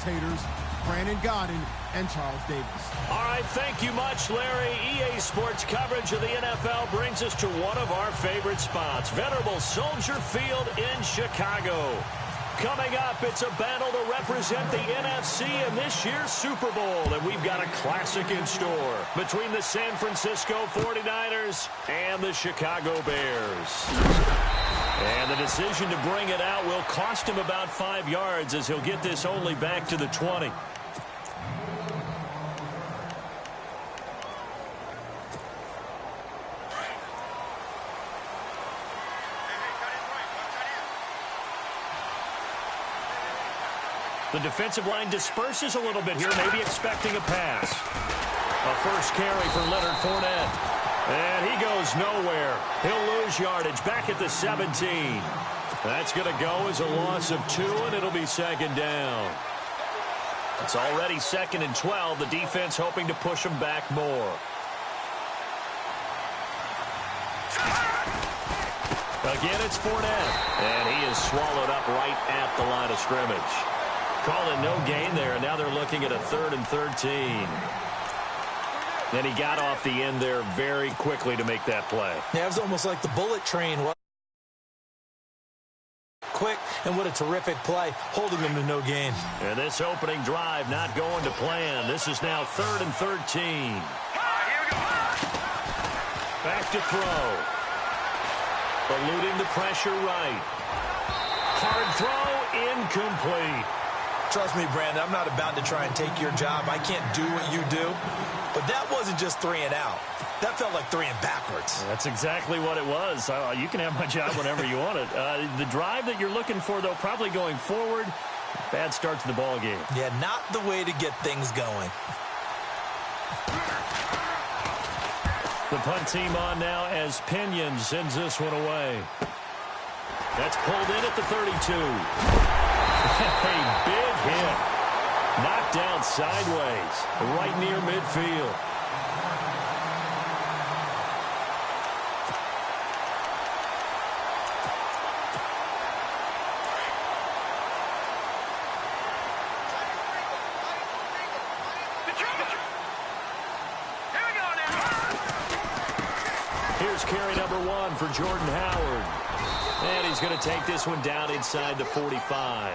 commentators, Brandon Godden and Charles Davis. All right, thank you much, Larry. EA Sports coverage of the NFL brings us to one of our favorite spots, venerable Soldier Field in Chicago. Coming up, it's a battle to represent the NFC in this year's Super Bowl, and we've got a classic in store between the San Francisco 49ers and the Chicago Bears. And the decision to bring it out will cost him about 5 yards as he'll get this only back to the 20. The defensive line disperses a little bit here, maybe expecting a pass. A first carry for Leonard Fournette. And he goes nowhere. He'll lose yardage back at the 17. That's going to go as a loss of 2, and it'll be second down. It's already 2nd and 12. The defense hoping to push them back more. Again, it's Fournette. And he is swallowed up right at the line of scrimmage. Calling no gain there, and now they're looking at a 3rd and 13. Then he got off the end there very quickly to make that play. Yeah, it was almost like the bullet train. Quick, and what a terrific play, holding them to no gain. And this opening drive not going to plan. This is now 3rd and 13. Back to throw. Eluding the pressure right. Hard throw, incomplete. Trust me, Brandon, I'm not about to try and take your job. I can't do what you do. But that wasn't just 3 and out. That felt like 3 and backwards. That's exactly what it was. You can have my job whenever you want it. The drive that you're looking for, though, probably going forward. Bad start to the ball game. Yeah, not the way to get things going. The punt team on now as Pinion sends this one away. That's pulled in at the 32. A big hit. Knocked down sideways, right near midfield. Here's carry number 1 for Jordan Howard. And he's going to take this one down inside the 45.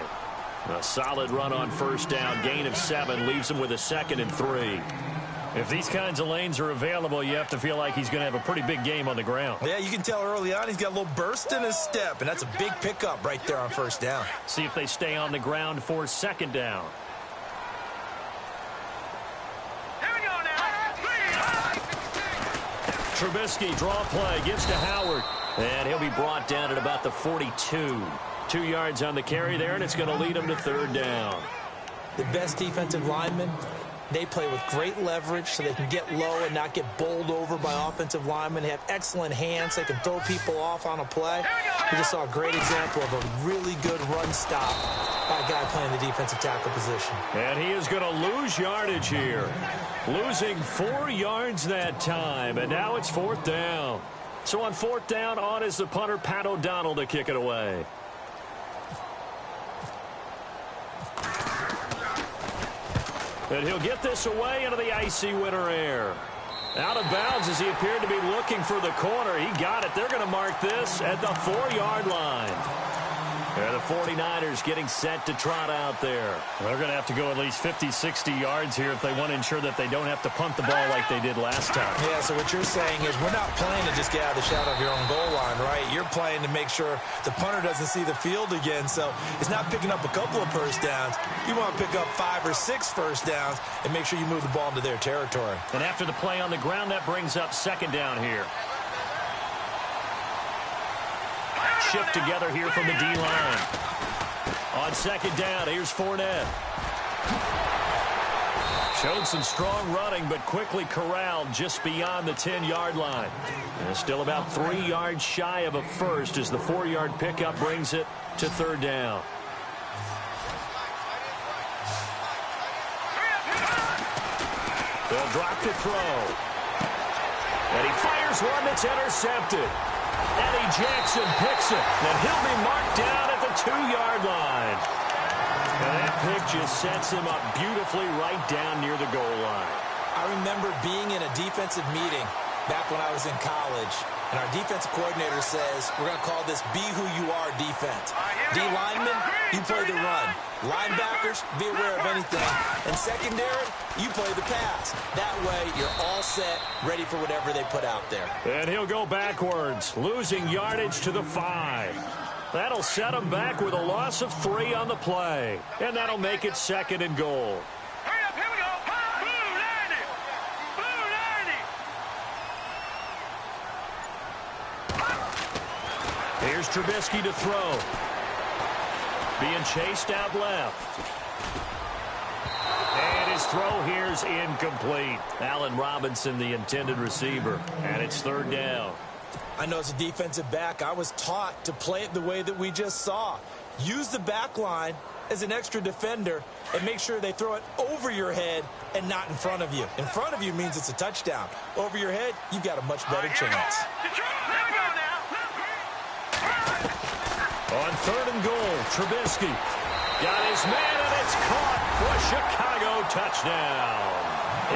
A solid run on first down. Gain of 7 leaves him with a 2nd and 3. If these kinds of lanes are available, you have to feel like he's going to have a pretty big game on the ground. Yeah, you can tell early on he's got a little burst in his step, and that's a big pickup right there on first down. See if they stay on the ground for 2nd down. Here we go now. Trubisky draw play, gives to Howard, and he'll be brought down at about the 42. 2 yards on the carry there, and it's going to lead him to 3rd down. The best defensive linemen, they play with great leverage so they can get low and not get bowled over by offensive linemen. They have excellent hands. They can throw people off on a play. We just saw a great example of a really good run stop by a guy playing the defensive tackle position. And he is going to lose yardage here. Losing 4 yards that time, and now it's 4th down. So on 4th down, on is the punter, Pat O'Donnell, to kick it away. And he'll get this away into the icy winter air. Out of bounds as he appeared to be looking for the corner. He got it. They're going to mark this at the 4-yard line. And the 49ers getting set to trot out there. They're going to have to go at least 50, 60 yards here if they want to ensure that they don't have to punt the ball like they did last time. Yeah, so what you're saying is we're not playing to just get out of the shadow of your own goal line, right? You're playing to make sure the punter doesn't see the field again. So it's not picking up a couple of first downs. You want to pick up 5 or 6 first downs and make sure you move the ball into their territory. And after the play on the ground, that brings up 2nd down here. Shift together here from the D-line. On 2nd down, here's Fournette. Showed some strong running, but quickly corralled just beyond the 10-yard line. And still about 3 yards shy of a first as the 4-yard pickup brings it to 3rd down. They'll drop to throw. And he fires one that's intercepted. Eddie Jackson picks it, and he'll be marked down at the 2-yard line. And that pick just sets him up beautifully right down near the goal line. I remember being in a defensive meeting back when I was in college, and our defensive coordinator says, we're going to call this be who you are defense. D linemen, you play the run. Linebackers, be aware of anything. And secondary, you play the pass. That way, you're all set, ready for whatever they put out there. And he'll go backwards, losing yardage to the 5. That'll set him back with a loss of 3 on the play. And that'll make it 2nd and goal. Hurry up, here we go. Blue 90. Here's Trubisky to throw. Being chased out left. And his throw here's incomplete. Allen Robinson, the intended receiver. And it's 3rd down. I know as a defensive back, I was taught to play it the way that we just saw. Use the back line as an extra defender and make sure they throw it over your head and not in front of you. In front of you means it's a touchdown. Over your head, you've got a much better chance. On 3rd and goal, Trubisky got his man, and it's caught for a Chicago touchdown.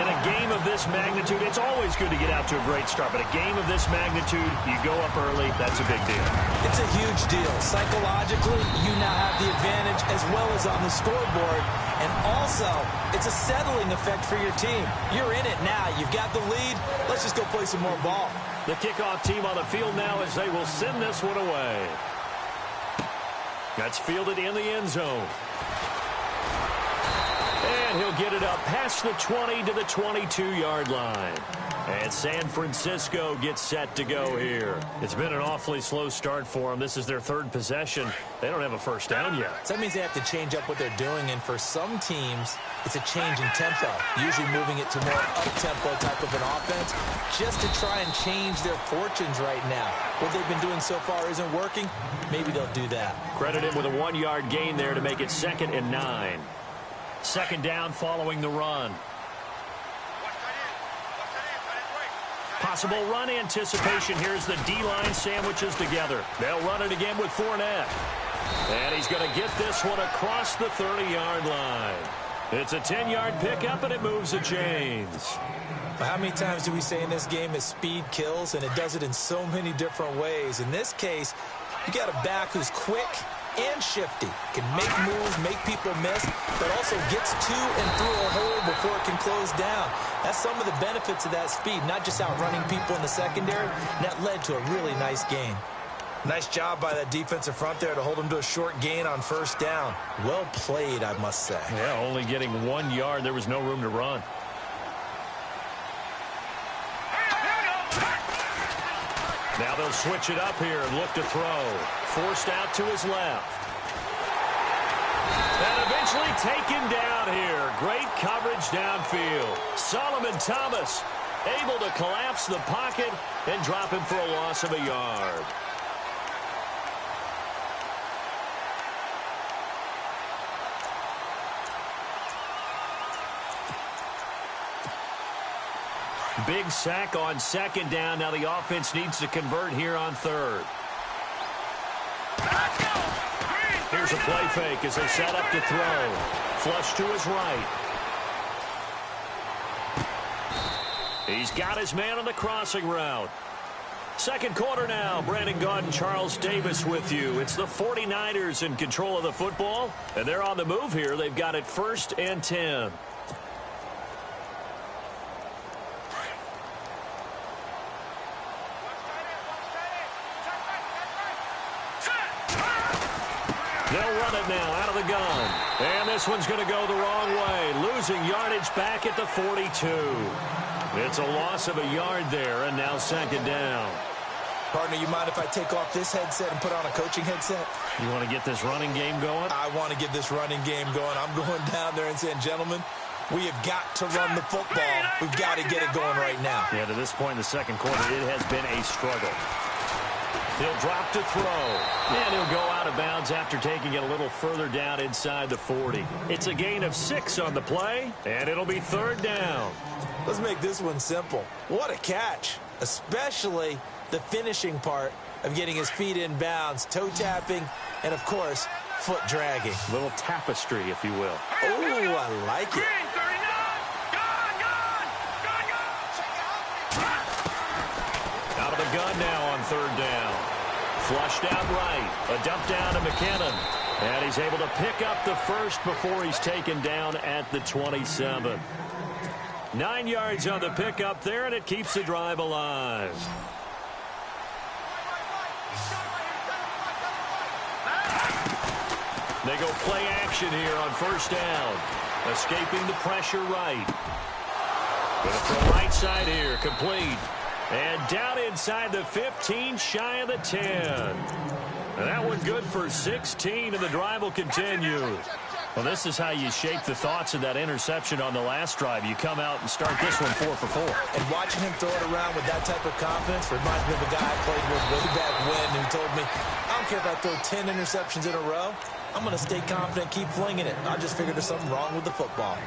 In a game of this magnitude, it's always good to get out to a great start, but a game of this magnitude, you go up early, that's a big deal. It's a huge deal. Psychologically, you now have the advantage as well as on the scoreboard, and also, it's a settling effect for your team. You're in it now. You've got the lead. Let's just go play some more ball. The kickoff team on the field now as they will send this one away. That's fielded in the end zone. And he'll get it up past the 20 to the 22-yard line. And San Francisco gets set to go here. It's been an awfully slow start for them. This is their 3rd possession. They don't have a first down yet. So that means they have to change up what they're doing, and for some teams, it's a change in tempo, usually moving it to more up-tempo type of an offense, just to try and change their fortunes right now. What they've been doing so far isn't working. Maybe they'll do that. Credit him with a 1-yard gain there to make it 2nd and 9. 2nd down following the run. Possible run anticipation. Here's the D-line sandwiches together. They'll run it again with Fournette. And he's going to get this one across the 30-yard line. It's a 10-yard pickup, and it moves the chains. How many times do we say in this game that speed kills, and it does it in so many different ways? In this case, you got a back who's quick and shifty, can make moves, make people miss, but also gets to and through a hole before it can close down. That's some of the benefits of that speed, not just outrunning people in the secondary. And that led to a really nice gain. Nice job by that defensive front there to hold him to a short gain on 1st down. Well played, I must say. Yeah, only getting 1 yard. There was no room to run. Now they'll switch it up here and look to throw. Forced out to his left. And eventually taken down here. Great coverage downfield. Solomon Thomas able to collapse the pocket and drop him for a loss of a yard. Big sack on 2nd down. Now the offense needs to convert here on 3rd. Here's a play fake as they set up to throw. Flush to his right. He's got his man on the crossing route. 2nd quarter now. Brandon Gaudin and Charles Davis with you. It's the 49ers in control of the football, and they're on the move here. They've got it 1st and 10. They'll run it now out of the gun. And this one's going to go the wrong way. Losing yardage back at the 42. It's a loss of a yard there, and now 2nd down. Partner, you mind if I take off this headset and put on a coaching headset? You want to get this running game going? I want to get this running game going. I'm going down there and saying, gentlemen, we have got to run the football. We've got to get it going right now. Yeah, to this point in the 2nd quarter, it has been a struggle. He'll drop to throw. And he'll go out of bounds after taking it a little further down inside the 40. It's a gain of 6 on the play, and it'll be 3rd down. Let's make this one simple. What a catch, especially the finishing part of getting his feet in bounds, toe tapping, and, of course, foot dragging. Little tapestry, if you will. Oh, I like it. Out of the gun now on third down. Flushed out right. A dump down to McKinnon. And he's able to pick up the first before he's taken down at the 27. 9 yards on the pickup there, and it keeps the drive alive. They go play action here on first down. Escaping the pressure right. Going from right side here, complete. And down inside the 15, shy of the 10. And that one good for 16, and the drive will continue. Well, this is how you shape the thoughts of that interception on the last drive. You come out and start this one 4 for 4. And watching him throw it around with that type of confidence reminds me of a guy I played with way back when who told me, I don't care if I throw 10 interceptions in a row. I'm going to stay confident, keep flinging it. I just figured there's something wrong with the football.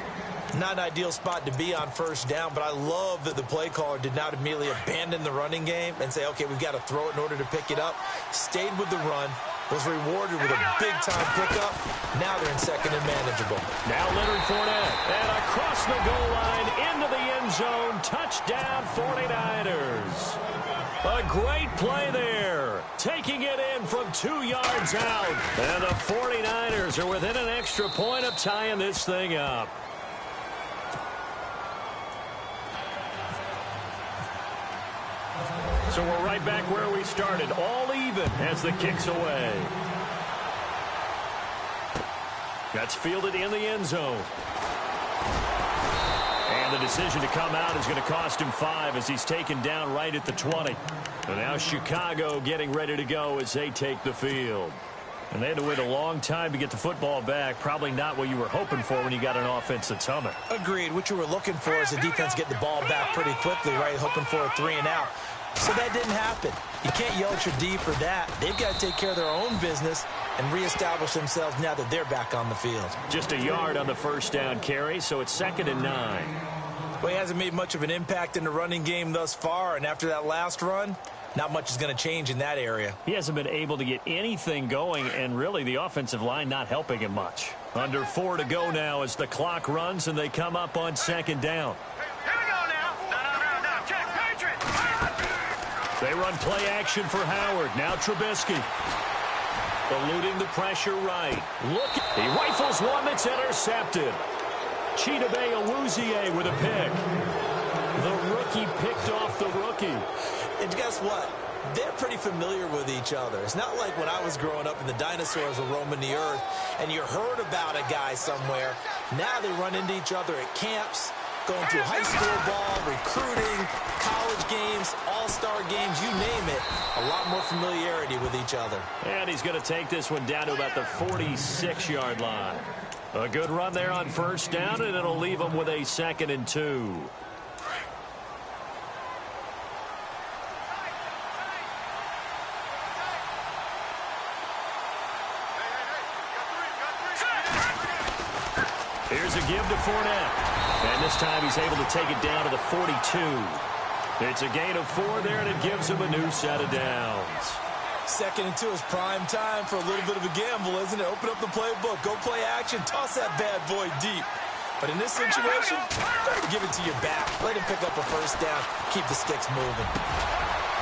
Not an ideal spot to be on first down, but I love that the play caller did not immediately abandon the running game and say, okay, we've got to throw it in order to pick it up. Stayed with the run, was rewarded with a big-time pickup. Now they're in second and manageable. Now Leonard Fournette, and across the goal line, into the end zone, touchdown 49ers. A great play there, taking it in from 2 yards out. And the 49ers are within an extra point of tying this thing up. So we're right back where we started, all even as the kick's away. That's fielded in the end zone. And the decision to come out is going to cost him 5 as he's taken down right at the 20. And now Chicago getting ready to go as they take the field. And they had to wait a long time to get the football back. Probably not what you were hoping for when you got an offense that's humming. Agreed. What you were looking for is the defense getting the ball back pretty quickly, right? Hoping for a 3 and out. So that didn't happen. You can't yell at your D for that. They've got to take care of their own business and reestablish themselves now that they're back on the field. Just a yard on the first down carry, so it's 2nd and 9. Well, he hasn't made much of an impact in the running game thus far, and after that last run, not much is going to change in that area. He hasn't been able to get anything going, and really the offensive line not helping him much. Under 4 to go now as the clock runs and they come up on 2nd down. Here we go now. No. Check. Patriots. They run play action for Howard. Now Trubisky. Eluding the pressure right. Look, he rifles one that's intercepted. Chidobe Awuzie with a pick. The rookie picked off the rookie. And guess what? They're pretty familiar with each other. It's not like when I was growing up and the dinosaurs were roaming the earth and you heard about a guy somewhere. Now they run into each other at camps, going through high school ball, recruiting, college games, all-star games, you name it. A lot more familiarity with each other. And he's going to take this one down to about the 46-yard line. A good run there on first down, and it'll leave him with a 2nd and 2. Here's a give to Fournette. And this time he's able to take it down to the 42. It's a gain of 4 there, and it gives him a new set of downs. 2nd and 2 is prime time for a little bit of a gamble, isn't it? Open up the playbook, go play action, toss that bad boy deep. But in this situation, go ahead and give it to your back. Let him pick up a first down, keep the sticks moving.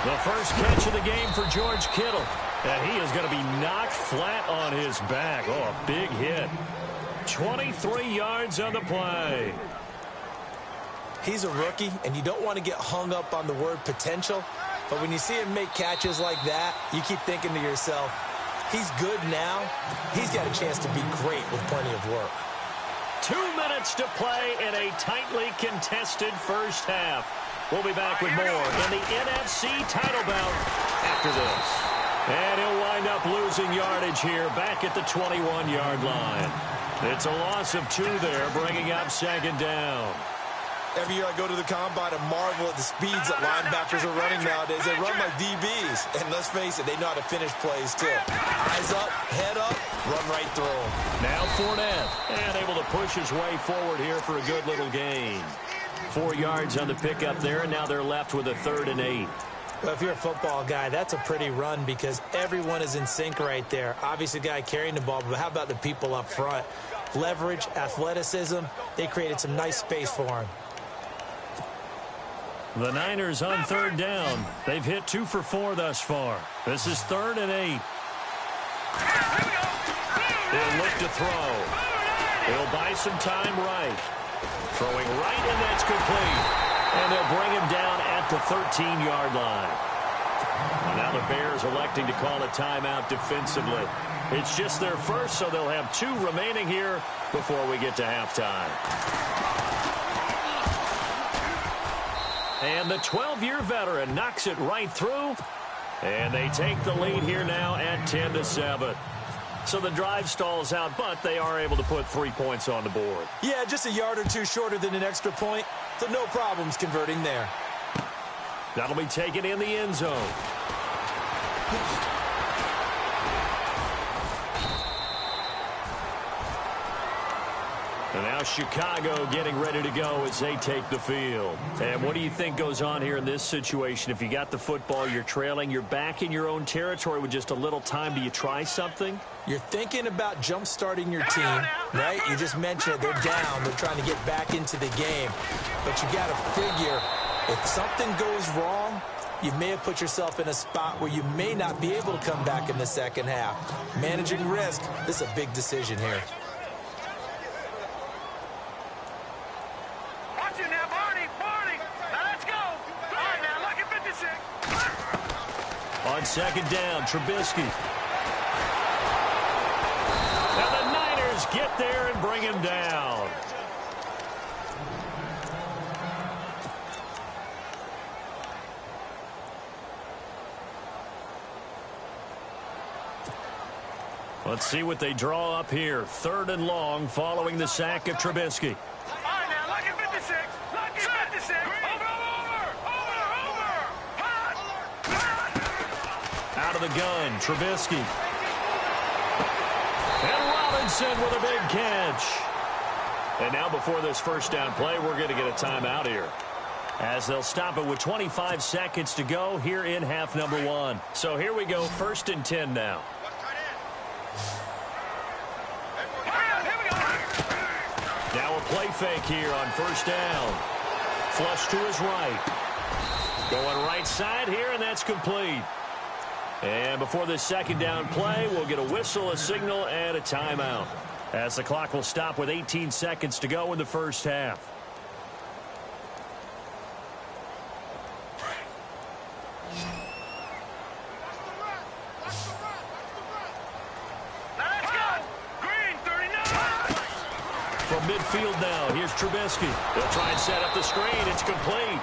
The first catch of the game for George Kittle. And he is going to be knocked flat on his back. Oh, a big hit. 23 yards on the play. He's a rookie, and you don't want to get hung up on the word potential. But when you see him make catches like that, you keep thinking to yourself, he's good now. He's got a chance to be great with plenty of work. 2 minutes to play in a tightly contested first half. We'll be back with more in the NFC title bout after this. And he'll wind up losing yardage here back at the 21-yard line. It's a loss of 2 there, bringing up 2nd down. Every year I go to the combine and marvel at the speeds that linebackers are running nowadays. They run like DBs. And let's face it, they know how to finish plays too. Eyes up, head up, run right through them. Now Fournette, and able to push his way forward here for a good little gain. 4 yards on the pickup there, and now they're left with a 3rd and 8. Well, if you're a football guy, that's a pretty run because everyone is in sync right there. Obviously, the guy carrying the ball, but how about the people up front? Leverage, athleticism, they created some nice space for him. The Niners on third down. They've hit 2 for 4 thus far. This is 3rd and 8. They'll look to throw. He'll buy some time right. Throwing right, and that's complete. And they'll bring him down at the 13-yard line. Well, now the Bears electing to call a timeout defensively. It's just their first, so they'll have 2 remaining here before we get to halftime. And the 12-year veteran knocks it right through. And they take the lead here now at 10-7. So the drive stalls out, but they are able to put 3 points on the board. Yeah, just a yard or 2 shorter than an extra point, so no problems converting there. That'll be taken in the end zone. And now Chicago getting ready to go as they take the field. And what do you think goes on here in this situation? If you got the football, you're trailing, you're back in your own territory with just a little time. Do you try something? You're thinking about jump-starting your team, right? You just mentioned it. They're down. They're trying to get back into the game. But you got to figure, if something goes wrong, you may have put yourself in a spot where you may not be able to come back in the second half. Managing risk, this is a big decision here. On second down, Trubisky. And the Niners get there and bring him down. Let's see what they draw up here. 3rd and long following the sack of Trubisky. Out of the gun, Trubisky. And Robinson with a big catch. And now before this first down play, we're going to get a timeout here, as they'll stop it with 25 seconds to go here in half number 1. So here we go, 1st and 10 now. Now a play fake here on 1st down. Flush to his right. Going right side here, and that's complete. And before this second down play, we'll get a whistle, a signal, and a timeout, as the clock will stop with 18 seconds to go in the first half. Let's go! Green 39! From midfield now, here's Trubisky. They'll try and set up the screen. It's complete.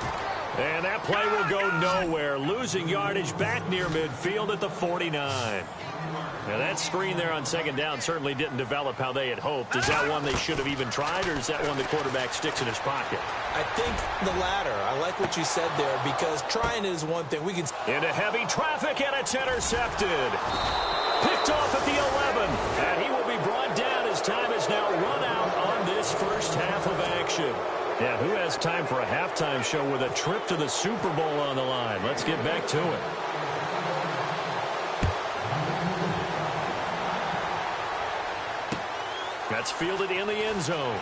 And that play will go nowhere. Losing yardage back near midfield at the 49. Now that screen there on second down certainly didn't develop how they had hoped. Is that one they should have even tried, or is that one the quarterback sticks in his pocket? I think the latter. I like what you said there, because trying is one thing. We can into heavy traffic, and it's intercepted. Picked off at the 11. And he will be brought down as time is now run out on this first half of action. Yeah, who has time for a halftime show with a trip to the Super Bowl on the line? Let's get back to it. That's fielded in the end zone.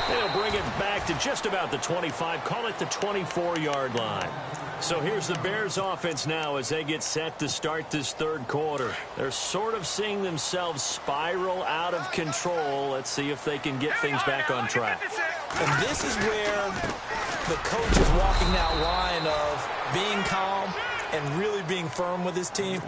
They'll bring it back to just about the 25, call it the 24-yard line. So here's the Bears offense now as they get set to start this 3rd quarter. They're sort of seeing themselves spiral out of control. Let's see if they can get things back on track. And this is where the coach is walking that line of being calm and really being firm with his team.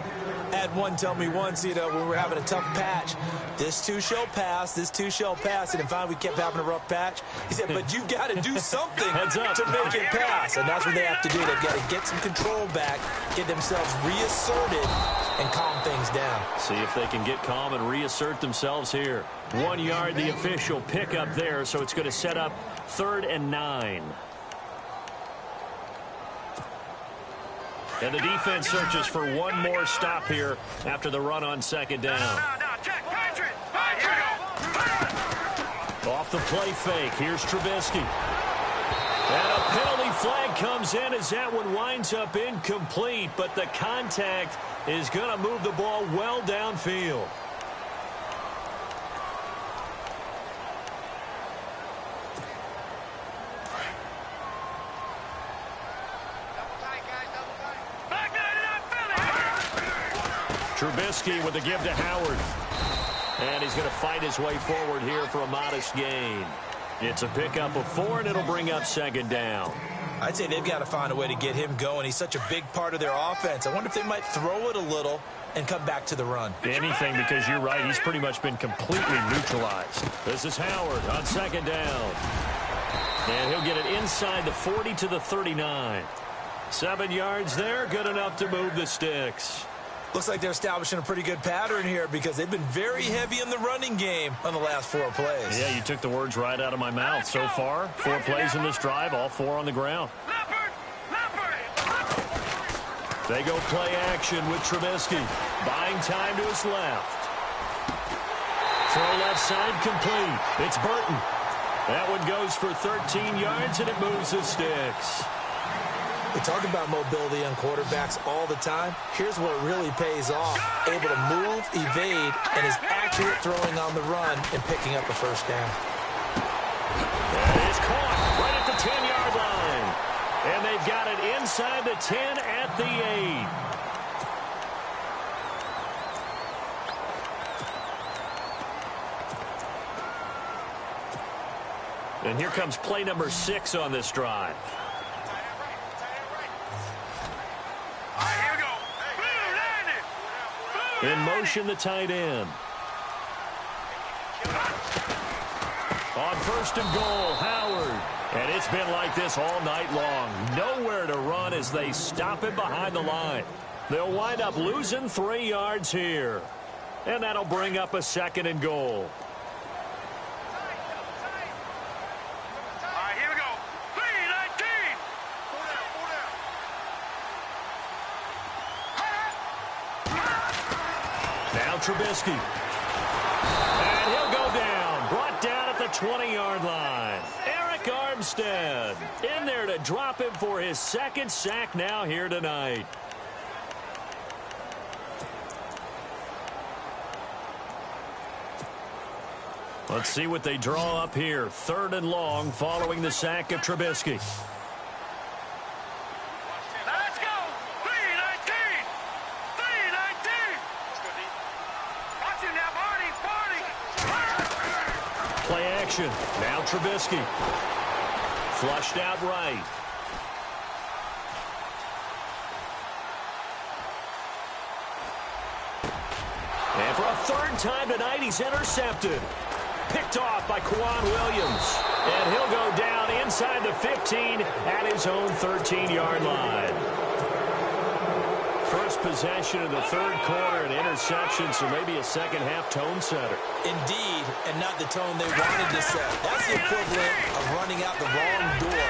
I had one tell me once, when we were having a tough patch, this too shall pass, this too shall pass. And finally we kept having a rough patch. He said, but you've got to do something to make it pass. And that's what they have to do. They've got to get some control back, get themselves reasserted, and calm things down. See if they can get calm and reassert themselves here. 1 yard, the official pickup there, so it's going to set up 3rd and 9. And the defense searches for one more stop here after the run on second down. Check, Patriot! Patriot! Off the play fake, here's Trubisky. And a penalty flag comes in as that one winds up incomplete, but the contact is going to move the ball well downfield. Trubisky with the give to Howard. And he's going to fight his way forward here for a modest gain. It's a pickup of 4, and it'll bring up second down. I'd say they've got to find a way to get him going. He's such a big part of their offense. I wonder if they might throw it a little and come back to the run. Anything, because you're right. He's pretty much been completely neutralized. This is Howard on second down. And he'll get it inside the 40 to the 39. 7 yards there, good enough to move the sticks. Looks like they're establishing a pretty good pattern here because they've been very heavy in the running game on the last 4 plays. Yeah, you took the words right out of my mouth. So far, 4 plays in this drive, all 4 on the ground. They go play action with Trubisky. Buying time to his left. Throw left side complete. It's Burton. That one goes for 13 yards, and it moves the sticks. We talk about mobility on quarterbacks all the time. Here's where it really pays off. Able to move, evade, and is accurate throwing on the run and picking up a first down. That is caught right at the 10-yard line. And they've got it inside the 10 at the 8. And here comes play number 6 on this drive. In motion, the tight end. On first and goal, Howard. And it's been like this all night long. Nowhere to run as they stop him behind the line. They'll wind up losing 3 yards here. And that'll bring up a second and goal. Trubisky. And he'll go down. Brought down at the 20-yard line. Eric Armstead in there to drop him for his 2nd sack now here tonight. Let's see what they draw up here. 3rd and long following the sack of Trubisky. Now Trubisky. Flushed out right. And for a 3rd time tonight, he's intercepted. Picked off by Quan Williams. And he'll go down inside the 15 at his own 13-yard line. First possession of the 3rd quarter, an interception, so maybe a second-half tone setter. Indeed, and not the tone they wanted to set. That's the equivalent of running out the wrong door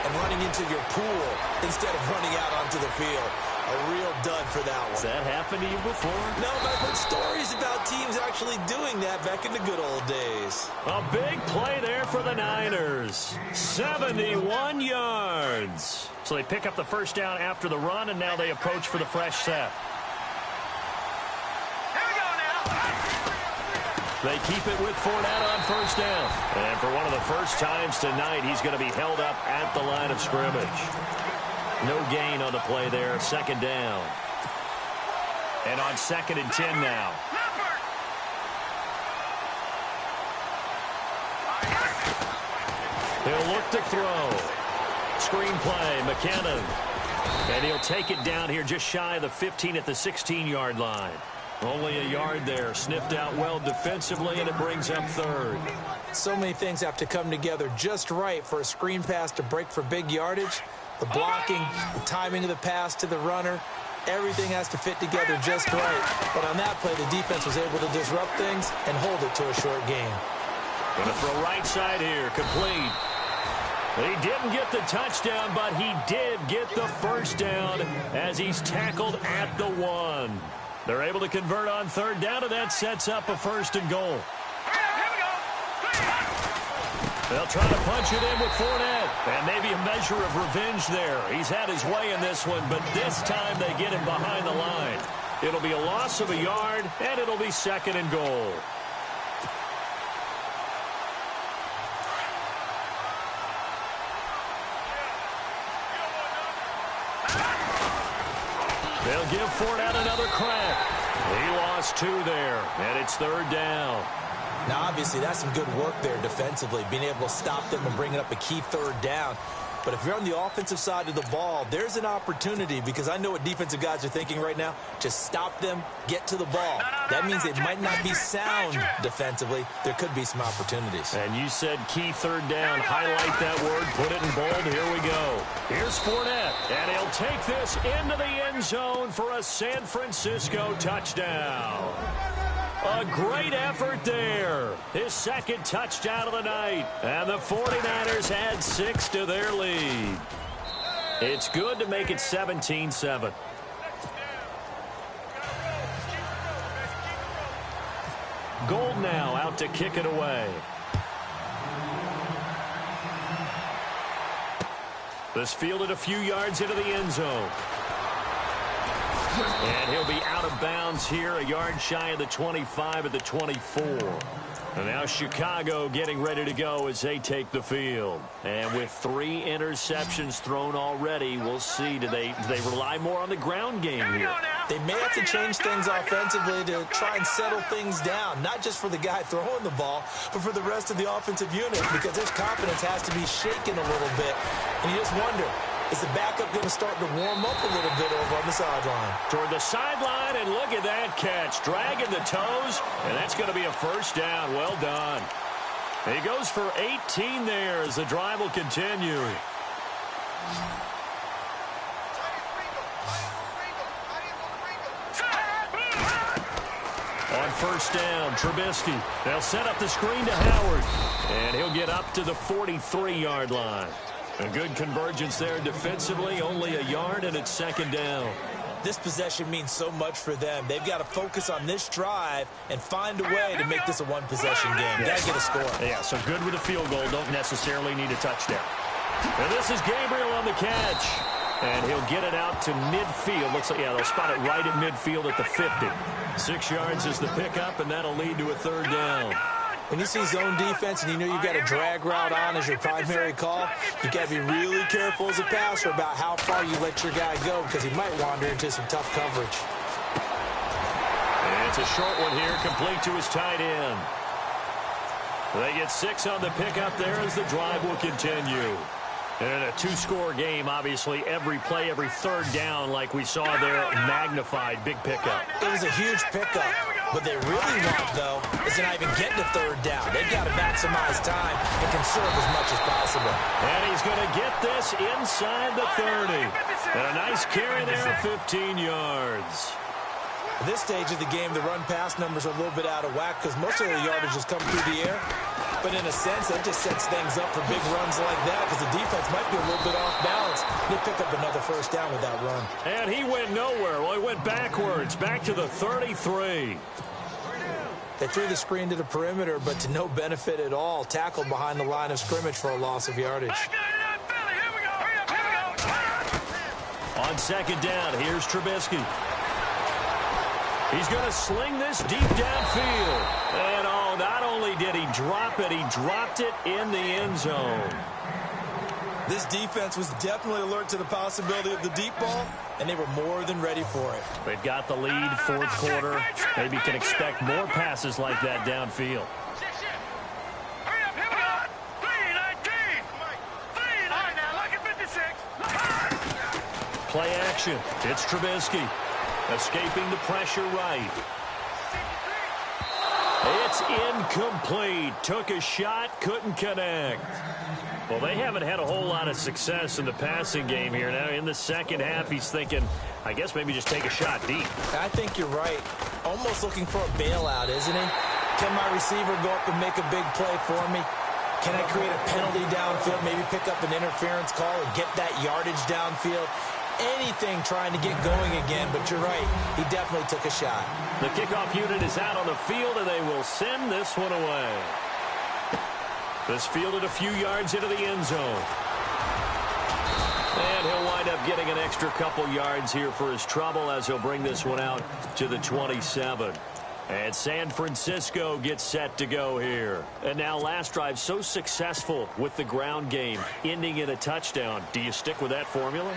and running into your pool instead of running out onto the field. A real dud for that one. Has that happened to you before? No, but I've heard stories about teams actually doing that back in the good old days. A big play there for the Niners. 71 yards. So they pick up the first down after the run, and now they approach for the fresh set. Here we go now. They keep it with Fournette on first down. And for one of the first times tonight, he's going to be held up at the line of scrimmage. No gain on the play there. 2nd down. And on 2nd and 10 now. He'll look to throw. Screen play, McKinnon. And he'll take it down here just shy of the 15 at the 16-yard line. Only a yard there. Sniffed out well defensively, and it brings up 3rd. So many things have to come together just right for a screen pass to break for big yardage. The blocking, the timing of the pass to the runner, everything has to fit together just right. But on that play, the defense was able to disrupt things and hold it to a short game. Going to throw right side here, complete. He didn't get the touchdown, but he did get the first down as he's tackled at the 1. They're able to convert on 3rd down, and that sets up a 1st and goal. They'll try to punch it in with Fournette. And maybe a measure of revenge there. He's had his way in this one, but this time they get him behind the line. It'll be a loss of a yard, and it'll be 2nd and goal. They'll give Fournette another crack. He lost 2 there, and it's 3rd down. Now, obviously, that's some good work there defensively, being able to stop them and bringing up a key 3rd down. But if you're on the offensive side of the ball, there's an opportunity, because I know what defensive guys are thinking right now. Just stop them, get to the ball. That means they might not be sound defensively. There could be some opportunities. And you said key 3rd down. Highlight that word. Put it in bold. Here we go. Here's Fournette. And he'll take this into the end zone for a San Francisco touchdown. A great effort there. His 2nd touchdown of the night. And the 49ers add 6 to their lead. It's good to make it 17-7. Gold now out to kick it away. This fielded a few yards into the end zone. And he'll be out of bounds here, a yard shy of the 25 at the 24. And now Chicago getting ready to go as they take the field. And with 3 interceptions thrown already, we'll see. Do they rely more on the ground game here? They may have to change things offensively to try and settle things down, not just for the guy throwing the ball, but for the rest of the offensive unit, because his confidence has to be shaken a little bit. And you just wonder, is the backup going to start to warm up a little bit over on the sideline? Toward the sideline, and look at that catch. Dragging the toes, and that's going to be a 1st down. Well done. He goes for 18 there as the drive will continue. On 1st down, Trubisky. They'll set up the screen to Howard, and he'll get up to the 43-yard line. A good convergence there defensively, only a yard, and it's 2nd down. This possession means so much for them. They've got to focus on this drive and find a way to make this a one-possession game. Got to get a score. Yeah, so good with a field goal. Don't necessarily need a touchdown. And this is Gabriel on the catch. And he'll get it out to midfield. Looks like, yeah, they'll spot it right at midfield at the 50. 6 yards is the pickup, and that'll lead to a 3rd down. When you see zone defense and you know you've got a drag route on as your primary call, you've got to be really careful as a passer about how far you let your guy go, because he might wander into some tough coverage. And it's a short one here, complete to his tight end. They get 6 on the pickup there as the drive will continue. And a 2-score game, obviously, every play, every 3rd down, like we saw there, magnified, big pickup. It was a huge pickup. What they really want, though, is to not even get to 3rd down. They've got to maximize time and conserve as much as possible. And he's going to get this inside the 30. And a nice carry there, 15 yards. At this stage of the game, the run-pass numbers are a little bit out of whack because most of the yardage has come through the air. But in a sense, that just sets things up for big runs like that because the defense might be a little bit off balance. They pick up another 1st down with that run. And he went nowhere. Well, he went backwards, back to the 33. They threw the screen to the perimeter, but to no benefit at all. Tackled behind the line of scrimmage for a loss of yardage. On 2nd down, here's Trubisky. He's going to sling this deep downfield. And oh, not only did he drop it, he dropped it in the end zone. This defense was definitely alert to the possibility of the deep ball, and they were more than ready for it. They've got the lead, 4th quarter. Maybe can expect more passes like that downfield. Play action. It's Trubisky. Escaping the pressure right. It's incomplete. Took a shot, couldn't connect. Well, they haven't had a whole lot of success in the passing game here. Now, in the 2nd half, he's thinking, I guess maybe just take a shot deep. I think you're right. Almost looking for a bailout, isn't he? Can my receiver go up and make a big play for me? Can I create a penalty downfield, maybe pick up an interference call and get that yardage downfield? Anything trying to get going again, but you're right. He definitely took a shot. The kickoff unit is out on the field, and they will send this one away. This fielded a few yards into the end zone. And he'll wind up getting an extra couple yards here for his trouble as he'll bring this one out to the 27. And San Francisco gets set to go here. And now last drive so successful with the ground game, ending in a touchdown. Do you stick with that formula?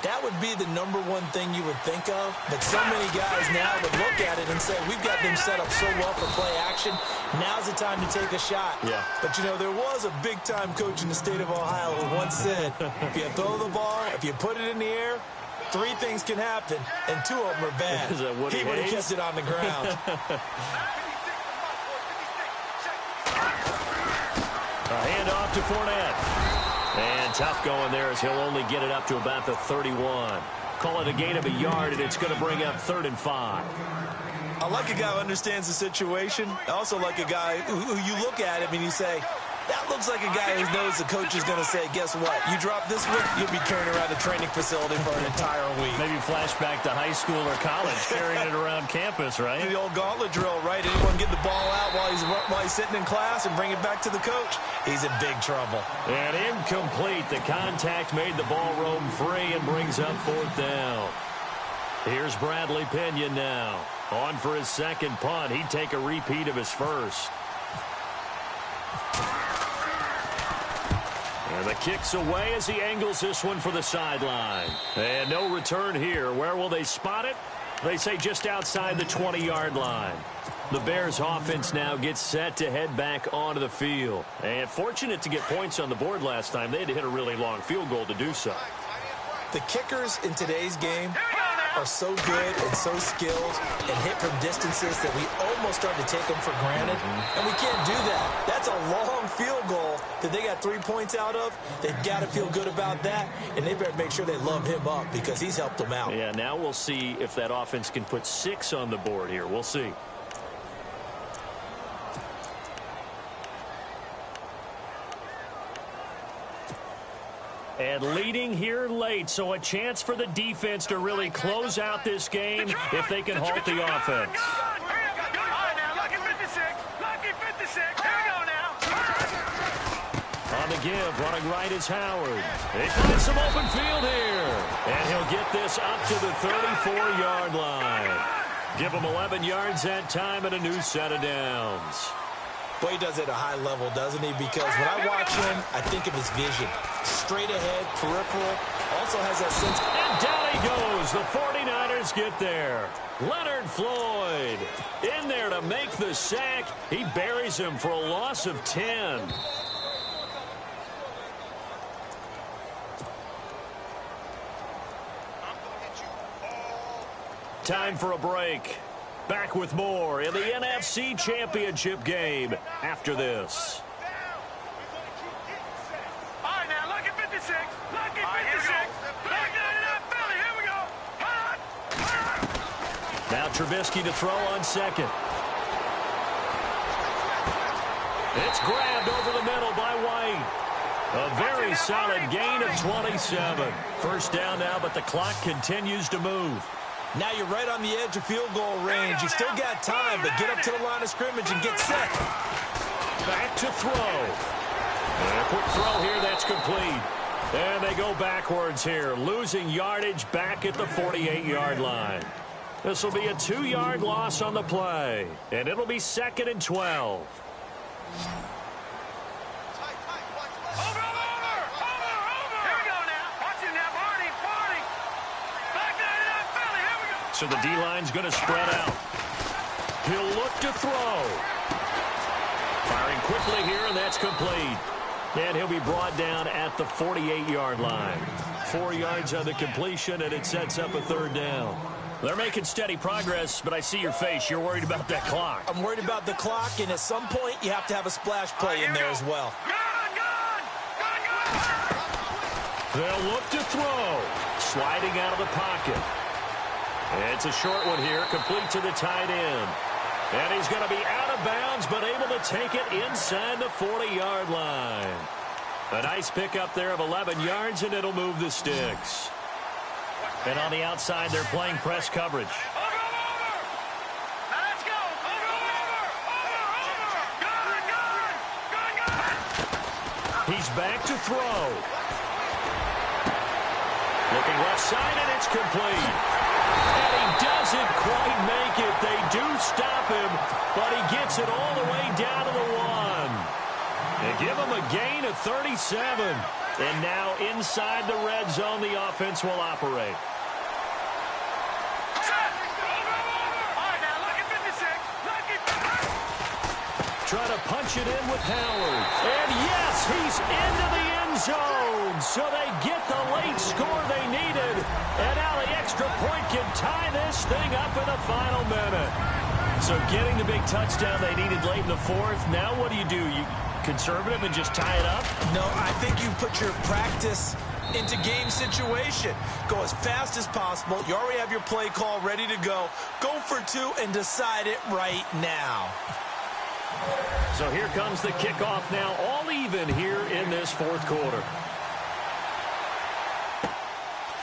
That would be the number one thing you would think of, but so many guys now would look at it and say, we've got them set up so well for play action. Now's the time to take a shot. Yeah. But, you know, there was a big-time coach in the state of Ohio who once said, if you throw the ball, if you put it in the air, 3 things can happen, and 2 of them are bad. Is that he would have kept it on the ground. A handoff to Fournette. And tough going there as he'll only get it up to about the 31. Call it a gain of a yard, and it's going to bring up 3rd and 5. I like a guy who understands the situation. I also like a guy who you look at him and you say, that looks like a guy who knows the coach is going to say, guess what? You drop this one, you'll be carrying around a training facility for an entire week. Maybe flashback to high school or college, carrying it around campus, right? The old gauntlet drill, right? Anyone get the ball out while he's sitting in class and bring it back to the coach? He's in big trouble. And incomplete. The contact made the ball roam free and brings up 4th down. Here's Bradley Pinion now. On for his second punt. He'd take a repeat of his first. And the kick's away as he angles this one for the sideline. And no return here. Where will they spot it? They say just outside the 20-yard line. The Bears offense now gets set to head back onto the field. And fortunate to get points on the board last time. They had to hit a really long field goal to do so. The kickers in today's game are so good and so skilled and hit from distances that we almost start to take them for granted. And we can't do that. That's a long field goal that they got 3 points out of. They've got to feel good about that, and they better make sure they love him up because he's helped them out. Yeah, now we'll see if that offense can put 6 on the board here. We'll see. And leading here late, so a chance for the defense to really close out this game if they can halt the offense. On the give, running right is Howard. They find some open field here. And he'll get this up to the 34-yard line. Give him 11 yards that time and a new set of downs. Boy, he does it at a high level, doesn't he? Because when I watch him, I think of his vision. Straight ahead, peripheral, also has that sense. And down he goes. The 49ers get there. Leonard Floyd in there to make the sack. He buries him for a loss of 10. Time for a break. Back with more in the NFC Championship game after this. All right, now, lucky 56. Lucky 56. Back down in that belly. Here we go. Now Trubisky to throw on second. It's grabbed over the middle by White. A very solid gain of 27. First down now, but the clock continues to move. Now you're right on the edge of field goal range. You still got time, but get up to the line of scrimmage and get set. Back to throw. And a quick throw here, that's complete. And they go backwards here, losing yardage back at the 48-yard line. This will be a 2-yard loss on the play, and it'll be 2nd and 12. So the D-line's going to spread out. He'll look to throw. Firing quickly here, and that's complete. And he'll be brought down at the 48-yard line. 4 yards on the completion, and it sets up a 3rd down. They're making steady progress, but I see your face. You're worried about that clock. I'm worried about the clock, and at some point, you have to have a splash play in there as well. They'll look to throw. Sliding out of the pocket. It's a short one here, complete to the tight end. And he's going to be out of bounds, but able to take it inside the 40-yard line. A nice pickup there of 11 yards, and it'll move the sticks. And on the outside, they're playing press coverage. He's back to throw. Looking left side, and it's complete. And he doesn't quite make it. They do stop him, but he gets it all the way down to the 1. They give him a gain of 37. And now inside the red zone, the offense will operate. Trying to punch it in with Howard. And yes, he's into the end zone. So they get the late score they needed. And now the extra point can tie this thing up in the final minute. So getting the big touchdown they needed late in the 4th. Now what do? You conservative and just tie it up? No, I think you put your practice into game situation. Go as fast as possible. You already have your play call ready to go. Go for 2 and decide it right now. So here comes the kickoff now, all even here in this 4th quarter.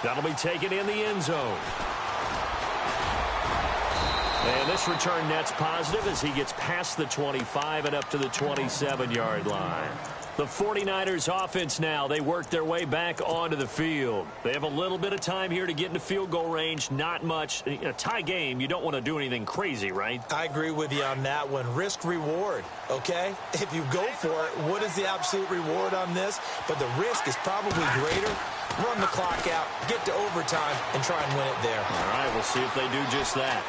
That'll be taken in the end zone. And this return net's positive as he gets past the 25 and up to the 27-yard line. The 49ers offense now, they work their way back onto the field. They have a little bit of time here to get into field goal range, not much. In a tie game, you don't want to do anything crazy, right? I agree with you on that one. Risk-reward, okay? If you go for it, what is the absolute reward on this? But the risk is probably greater. Run the clock out, get to overtime, and try and win it there. All right, we'll see if they do just that.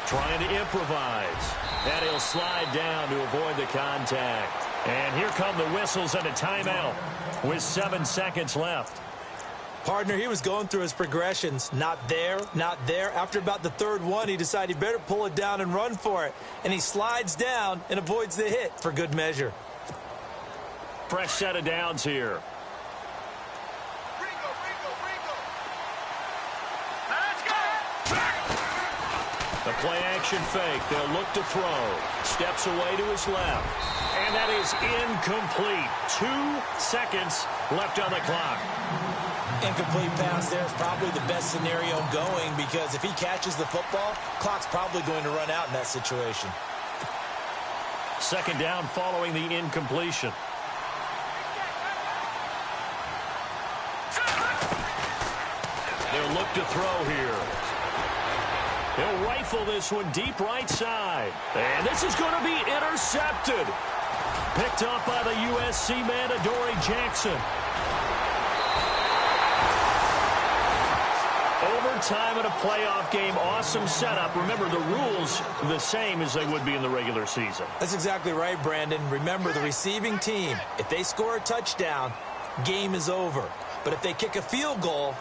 Trying to improvise. And he'll slide down to avoid the contact. And here come the whistles and a timeout with 7 seconds left. Partner, he was going through his progressions. Not there, not there. After about the 3rd one, he decided he better pull it down and run for it. And he slides down and avoids the hit for good measure. Fresh set of downs here. The play-action fake. They'll look to throw. Steps away to his left. And that is incomplete. 2 seconds left on the clock. Incomplete pass there is probably the best scenario going because if he catches the football, clock's probably going to run out in that situation. 2nd down following the incompletion. They'll look to throw here. He'll rifle this one deep right side. And this is going to be intercepted. Picked up by the USC man, Adoree Jackson. Overtime in a playoff game. Awesome setup. Remember, the rules are the same as they would be in the regular season. That's exactly right, Brandon. Remember, the receiving team, if they score a touchdown, game is over. But if they kick a field goal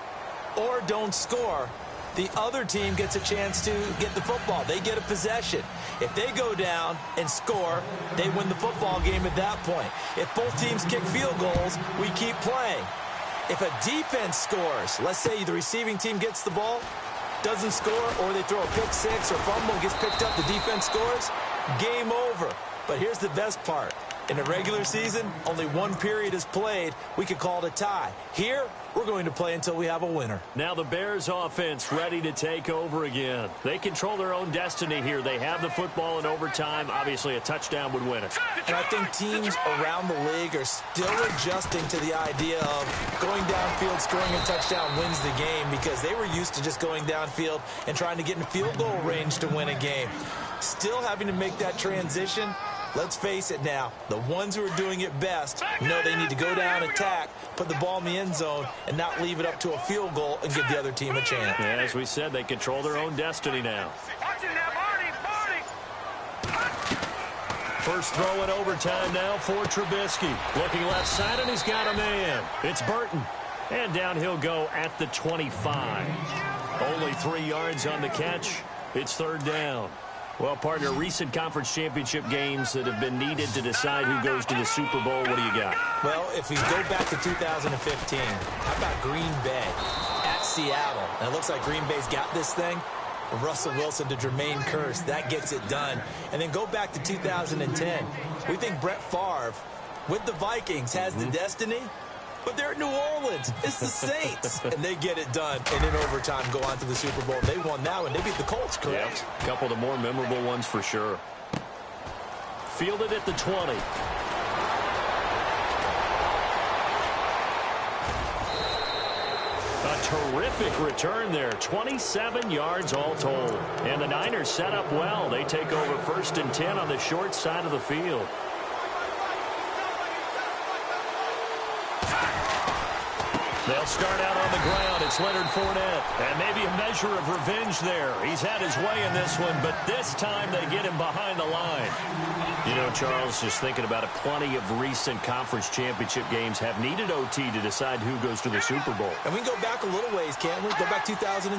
or don't score, the other team gets a chance to get the football. They get a possession. If they go down and score, they win the football game at that point. If both teams kick field goals, we keep playing. If a defense scores, let's say the receiving team gets the ball, doesn't score, or they throw a pick six or fumble, gets picked up, the defense scores, game over. But here's the best part. In the regular season, only 1 period is played. We could call it a tie. Here, we're going to play until we have a winner. Now the Bears offense ready to take over again. They control their own destiny here. They have the football in overtime. Obviously, a touchdown would win it. And I think teams around the league are still adjusting to the idea of going downfield, scoring a touchdown wins the game because they were used to just going downfield and trying to get in field goal range to win a game. Still having to make that transition. Let's face it now, the ones who are doing it best know they need to go down, attack, put the ball in the end zone, and not leave it up to a field goal and give the other team a chance. Yeah, as we said, they control their own destiny now. First throw in overtime now for Trubisky. Looking left side, and he's got a man. It's Burton. And down he'll go at the 25. Only 3 yards on the catch. It's 3rd down. Well, partner, recent conference championship games that have been needed to decide who goes to the Super Bowl. What do you got? Well, if we go back to 2015, how about Green Bay at Seattle? And it looks like Green Bay's got this thing. Russell Wilson to Jermaine Kearse. That gets it done. And then go back to 2010. We think Brett Favre with the Vikings has the destiny. But they're at New Orleans. It's the Saints. And they get it done. And in overtime, go on to the Super Bowl. They won that one. They beat the Colts, correct? Yeah, a couple of the more memorable ones for sure. Fielded at the 20. terrific return there. 27 yards all told. And the Niners set up well. They take over 1st and 10 on the short side of the field. They'll start out on the ground. It's Leonard Fournette. And maybe a measure of revenge there. He's had his way in this one, but this time they get him behind the line. You know, Charles, just thinking about it, plenty of recent conference championship games have needed OT to decide who goes to the Super Bowl. And we can go back a little ways, can't we? Go back 2012.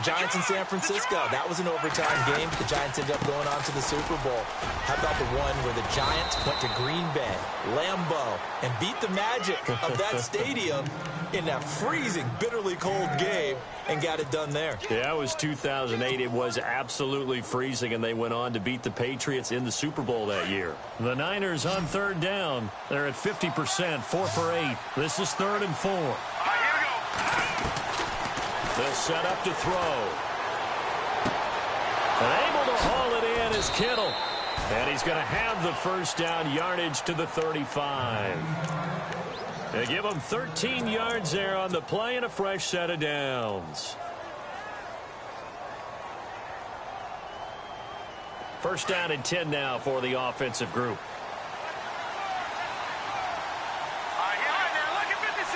Giants in San Francisco. That was an overtime game. The Giants ended up going on to the Super Bowl. How about the one where the Giants went to Green Bay, Lambeau, and beat the magic of that stadium in that freezing, bitterly cold game and got it done there? Yeah, it was 2008. It was absolutely freezing, and they went on to beat the Patriots in the Super Bowl that year. The Niners on 3rd down. They're at 50%, 4 for 8. This is 3rd and 4. All right, here we go. They'll set up to throw. And able to haul it in is Kittle. And he's going to have the 1st down yardage to the 35. They give him 13 yards there on the play and a fresh set of downs. 1st down and 10 now for the offensive group. All right, now look at 56.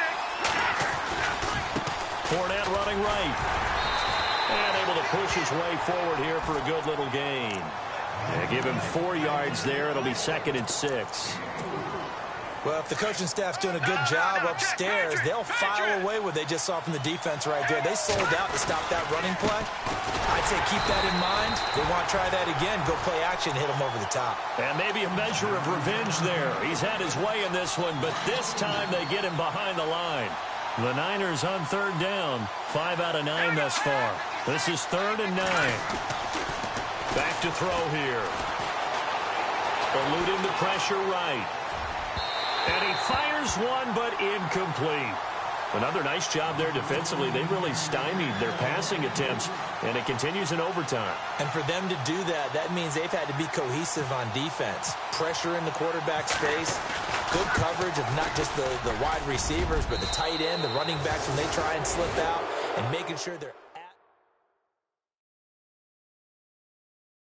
Fournette running right. And able to push his way forward here for a good little gain. They give him 4 yards there. It'll be 2nd and 6. Well, if the coaching staff's doing a good job upstairs, they'll file away what they just saw from the defense right there. They sold out to stop that running play. I'd say keep that in mind. They want to try that again, go play action, hit them over the top. And maybe a measure of revenge there. He's had his way in this one, but this time they get him behind the line. The Niners on 3rd down. 5 out of 9 thus far. This is 3rd and 9. Back to throw here. Eluding the pressure right. And he fires one, but incomplete. Another nice job there defensively. They really stymied their passing attempts, and it continues in overtime. And for them to do that, that means they've had to be cohesive on defense. Pressure in the quarterback's face, good coverage of not just the wide receivers, but the tight end, the running backs when they try and slip out, and making sure they're...